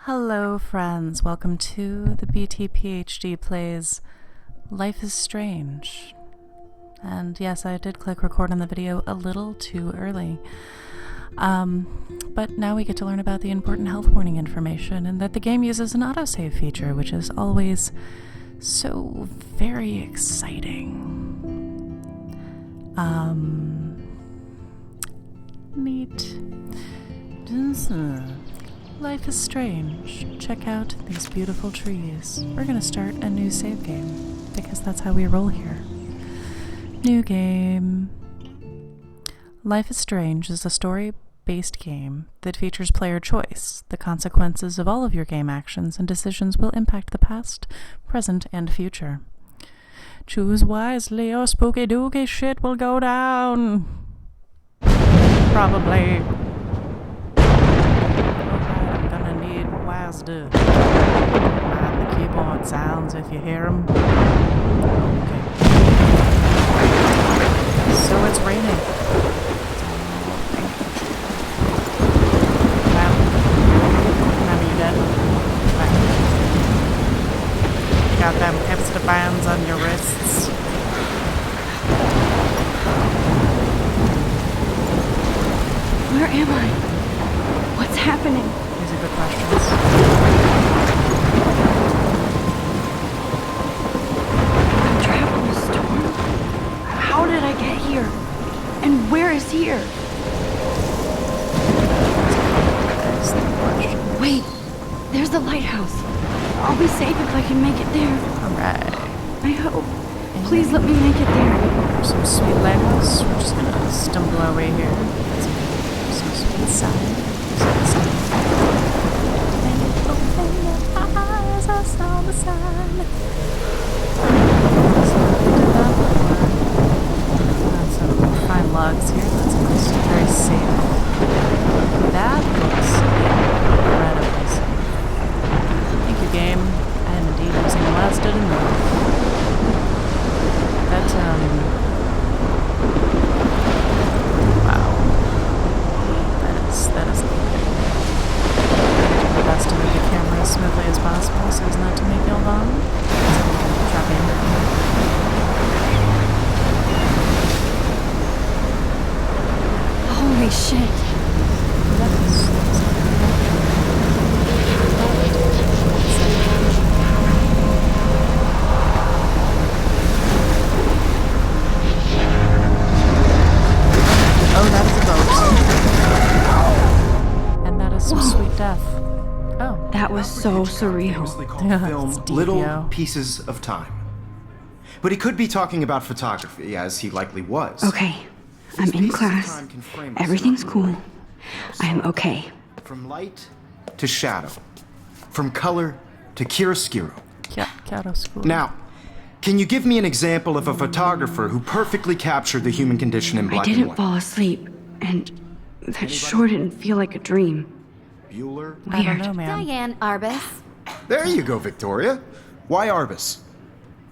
Hello, friends. Welcome to the BT PhD Plays Life is Strange. And yes, I did click record on the video a little too early. But now we get to learn about the important health warning information and that the game uses an autosave feature, which is always so very exciting. Neat. Life is strange. Check out these beautiful trees. We're gonna start a new save game, because that's how we roll here. New game. Life is Strange is a story-based game that features player choice. The consequences of all of your game actions and decisions will impact the past, present, and future. Choose wisely or spooky dooky shit will go down. Probably. WASD. Mind the keyboard sounds if you hear them. Okay. So it's raining. Wow. Now you dead? Right. Got them hipster bands on your wrists. Where am I? What's happening? These are good questions. I'm trapped in a storm? How did I get here? And where is here? That's the question. Wait, there's the lighthouse. I'll be safe if I can make it there. Alright. I hope. Please let me make it there. Some sweet lighthouse. We're just gonna stumble our way here. Some sweet sound. I saw the sign. Got some fine logs here. That's very safe. That looks incredibly safe. Thank you, game. I am indeed using lasted enough. Wow. That is the best to make the camera as smoothly as possible so as not to make y'all bomb. Holy shit. Oh, that is a boat. And that is some sweet death. Oh. That was so surreal. Famously called Yeah, film it's deep, Little yo. Pieces of Time. But he could be talking about photography, as he likely was. Okay, I'm in class. Everything's cool. I'm okay. From light to shadow. From color to chiaroscuro. Chiaroscuro. Now, can you give me an example of a photographer who perfectly captured the human condition in I black and didn't white? fall asleep, and that sure didn't feel like a dream. Bueller? I don't Weird. know, man. Diane Arbus. There you go, Victoria. Why Arbus?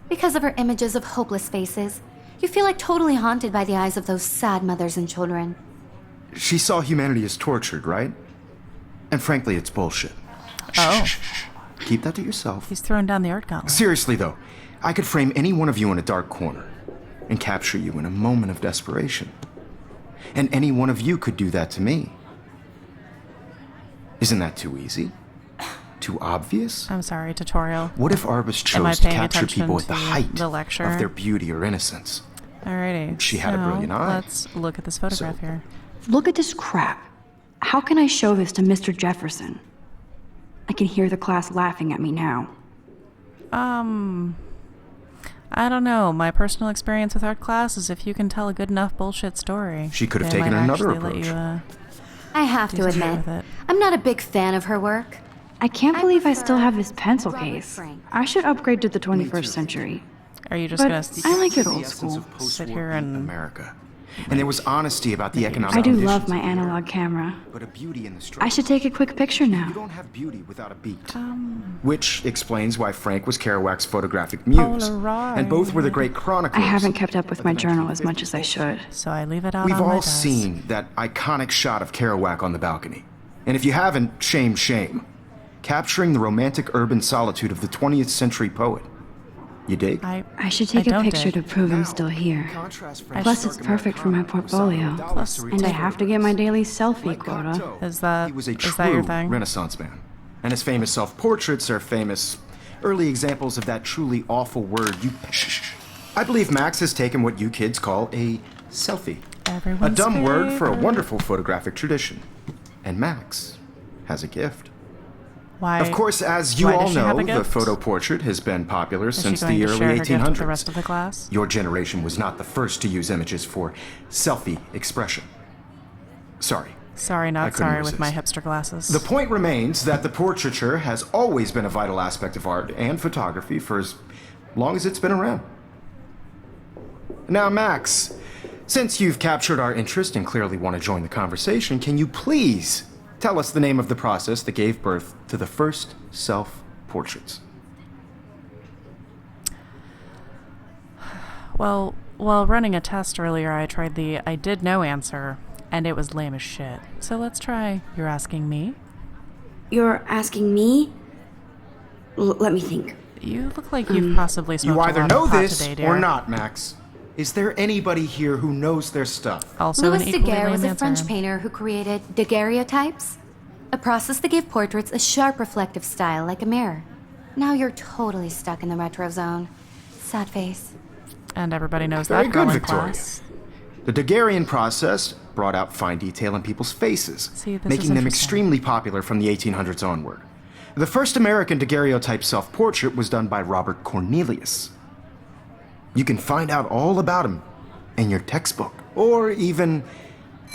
Because of her images of hopeless faces, you feel like totally haunted by the eyes of those sad mothers and children. She saw humanity as tortured, right? And frankly, it's bullshit. Oh. Shh. Keep that to yourself. He's throwing down the art gauntlet. Seriously, though, I could frame any one of you in a dark corner and capture you in a moment of desperation. And any one of you could do that to me. Isn't that too easy? Too obvious? I'm sorry, tutorial. What if Arbus Am I chose to paying capture attention people at the to height the lecture? of their beauty or innocence? Alrighty. She had a brilliant eye. Let's look at this photograph So- here. Look at this crap. How can I show this to Mr. Jefferson? I can hear the class laughing at me now. I don't know. My personal experience with art class is if you can tell a good enough bullshit story, She could have they taken might another actually let approach. you, I have to Do something admit, with it. I'm not a big fan of her work. I can't I believe I prefer still have this pencil Robert case. Frank. I should upgrade to the 21st century. Are you just But gonna I like it The old essence school. of post-war Sit here beat and- America. And there was honesty about the economic I do conditions love my of the era, analog camera. But a beauty in the struggle. I should take a quick picture You now. don't have beauty without a beat. Which explains why Frank was Kerouac's photographic muse. Polaroid. And both were the great chroniclers. I haven't kept up with my journal as much as I should. So I leave it out We've on my all desk. seen that iconic shot of Kerouac on the balcony. And if you haven't, shame, shame. capturing the romantic urban solitude of the 20th century poet. You dig? I should take a don't picture dig. to prove I'm still here. Plus, it's perfect for my portfolio. And I have to get my daily selfie quota. Is that He was a is that your true thing? Renaissance man. And his famous self-portraits are famous early examples of that truly awful word you... Shh. I believe Max has taken what you kids call a selfie. Everyone's A dumb word for a favorite. wonderful photographic tradition. And Max has a gift. Why? Of course, as you why all does she have know, a the gift? photo portrait has been popular Is she since going the to early share her gift with 1800s. the rest of the class? Your generation was not the first to use images for selfie expression. Sorry. Sorry, I not couldn't sorry with my resist. hipster glasses. The point remains that the portraiture has always been a vital aspect of art and photography for as long as it's been around. Now, Max, since you've captured our interest and clearly want to join the conversation, can you please tell us the name of the process that gave birth to the first self-portraits? Well, while running a test earlier, I tried the I did know answer, and it was lame as shit. So let's try You're Asking Me. You're asking me? Let me think. You look like you've possibly smoked You a either lot know of pot this today, dear. or not, Max. Is there anybody here who knows their stuff? Also Louis an equally Daguerre was lame a answer. French painter who created daguerreotypes, a process that gave portraits a sharp reflective style like a mirror. Now you're totally stuck in the retro zone. Sad face. And everybody knows Very that good, girl in Victoria. class. The Daguerrean process brought out fine detail in people's faces, See, this is making them interesting. extremely popular from the 1800s onward. The first American daguerreotype self-portrait was done by Robert Cornelius. You can find out all about him in your textbook, or even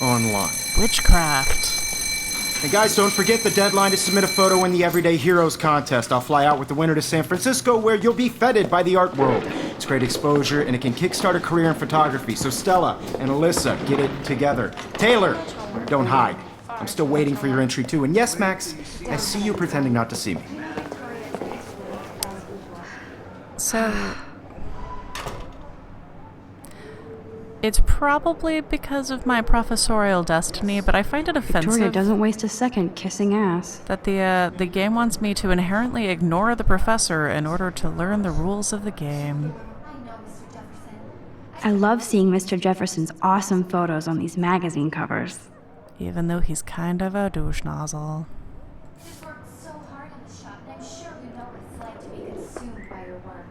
online. Witchcraft. And guys, don't forget the deadline to submit a photo in the Everyday Heroes contest. I'll fly out with the winner to San Francisco, where you'll be feted by the art world. It's great exposure, and it can kickstart a career in photography. So Stella and Alyssa, get it together. Taylor, don't hide. I'm still waiting for your entry too. And yes, Max, I see you pretending not to see me. So it's probably because of my professorial destiny, but I find it Victoria offensive doesn't waste a second kissing ass. that the game wants me to inherently ignore the professor in order to learn the rules of the game. I love seeing Mr. Jefferson's awesome photos on these magazine covers. Even though he's kind of a douche nozzle. You've worked so hard in the shop, and I'm sure you know what it's like to be consumed by your work.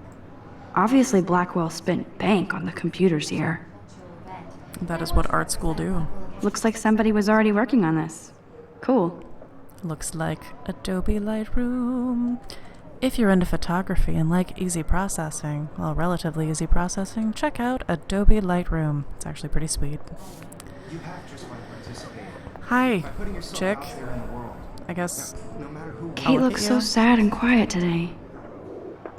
Obviously, Blackwell spent bank on the computers here. That is what art school do. Looks like somebody was already working on this. Cool. Looks like Adobe Lightroom. If you're into photography and like easy processing, well, relatively easy processing, check out Adobe Lightroom. It's actually pretty sweet. You have just by participating. Hi, By putting yourself chick. out there in the world. I guess. No matter who Kate look looks at so you. sad and quiet today.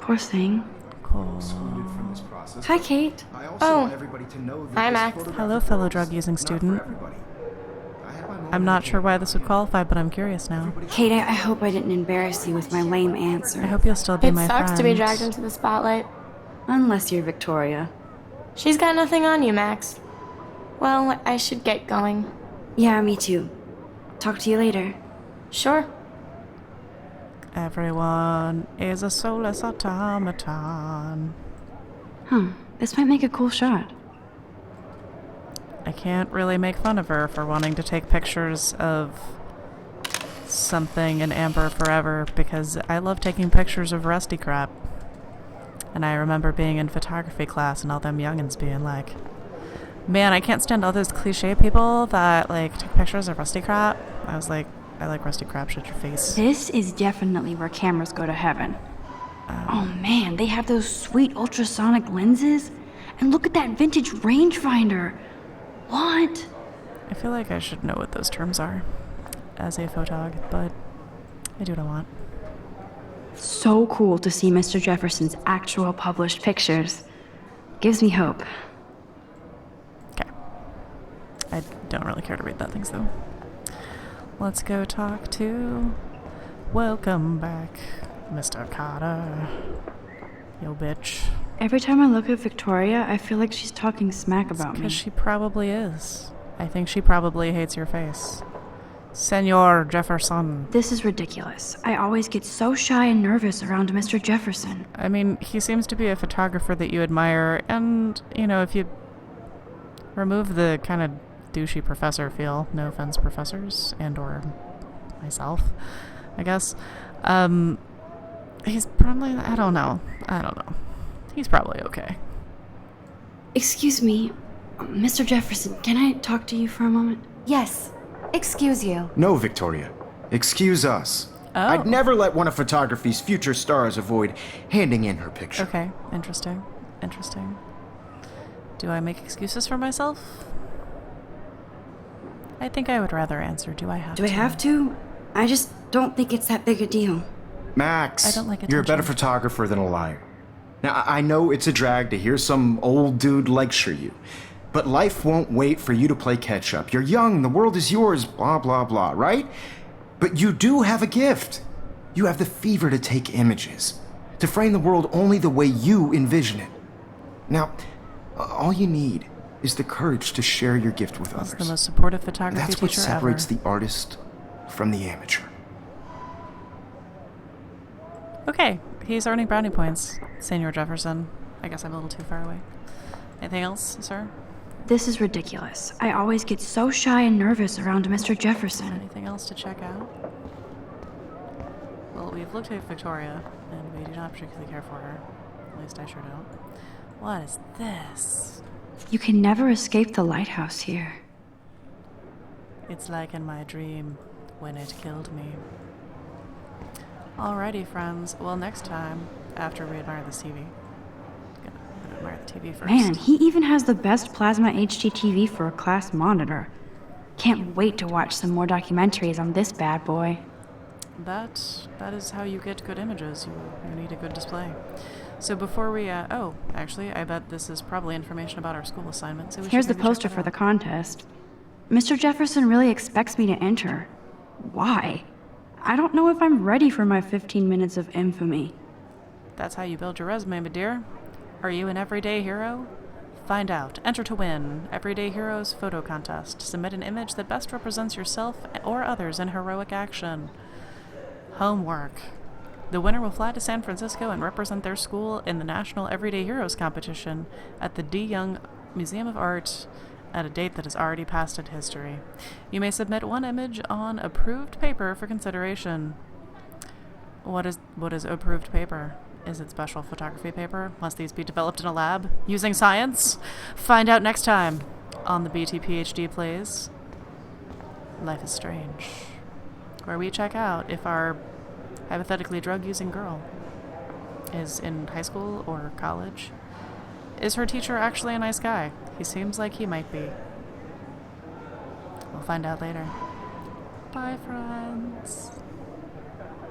Poor thing. Cool. excluded from this process. Hi, Kate. I also Oh. want everybody to know that Hi, this Max. photographic Hello, fellow world is drug-using not for student. everybody. I have my moment I'm not of sure why this would qualify, but I'm curious now. Kate, I hope I didn't embarrass you with my lame I answer. hope you'll still be It my sucks friend. to be dragged into the spotlight. Unless you're Victoria. She's got nothing on you, Max. Well, I should get going. Yeah, me too. Talk to you later. Sure. Everyone is a soulless automaton. Huh. This might make a cool shot. I can't really make fun of her for wanting to take pictures of something in Amber Forever because I love taking pictures of rusty crap. And I remember being in photography class and all them youngins being like, man, I can't stand all those cliche people that like take pictures of rusty crap. I was like, I like rusty crap, shut your face. This is definitely where cameras go to heaven. Oh man, they have those sweet ultrasonic lenses. And look at that vintage rangefinder. What? I feel like I should know what those terms are as a photog, but I do what I want. So cool to see Mr. Jefferson's actual published pictures. Gives me hope. Okay. I don't really care to read that things though. Let's go talk to... Welcome back, Mr. Carter. Yo, bitch. Every time I look at Victoria, I feel like she's talking smack about me. Because she probably is. I think she probably hates your face. Senor Jefferson. This is ridiculous. I always get so shy and nervous around Mr. Jefferson. I mean, he seems to be a photographer that you admire, and, you know, if you remove the kind of douchey professor feel, no offense professors, and or myself, I guess, he's probably, I don't know. He's probably okay. Excuse me, Mr. Jefferson, can I talk to you for a moment? Yes. Excuse you. No, Victoria. Excuse us. Oh. I'd never let one of photography's future stars avoid handing in her picture. Okay, interesting. Do I make excuses for myself? I think I would rather answer, do I have to? Do I have to? I just don't think it's that big a deal. Max, I don't like you're a better attention. photographer than a liar. Now, I know it's a drag to hear some old dude lecture you, but life won't wait for you to play catch-up. You're young, the world is yours, blah, blah, blah, right? But you do have a gift. You have the fever to take images, to frame the world only the way you envision it. Now, all you need is the courage to share your gift with That's others. the most supportive photography That's what teacher separates ever. the artist from the amateur. Okay, he's earning brownie points, Senor Jefferson. I guess I'm a little too far away. Anything else, sir? This is ridiculous. I always get so shy and nervous around Mr. Jefferson. Anything else to check out? Well, we've looked at Victoria, and we do not particularly care for her. At least I sure don't. What is this? You can never escape the lighthouse here. It's like in my dream when it killed me. Alrighty, friends. Well, next time, after we admire the TV. Gonna admire the TV first. Man, he even has the best plasma HDTV for a class monitor. Can't wait to watch some more documentaries on this bad boy. That is how you get good images. You need a good display. So before we, actually, I bet this is probably information about our school assignment. So we Here's should the maybe check poster that for the out. contest. Mr. Jefferson really expects me to enter. Why? I don't know if I'm ready for my 15 minutes of infamy. That's how you build your resume, my dear. Are you an everyday hero? Find out. Enter to win. Everyday Heroes Photo Contest. Submit an image that best represents yourself or others in heroic action. Homework. The winner will fly to San Francisco and represent their school in the National Everyday Heroes competition at the D. Young Museum of Art at a date that is already past in history. You may submit one image on approved paper for consideration. What is approved paper? Is it special photography paper? Must these be developed in a lab using science? Find out next time on the BT PhD Plays Life is Strange, where we check out if our hypothetically drug-using girl is in high school or college. Is her teacher actually a nice guy? He seems like he might be. We'll find out later. Bye, friends.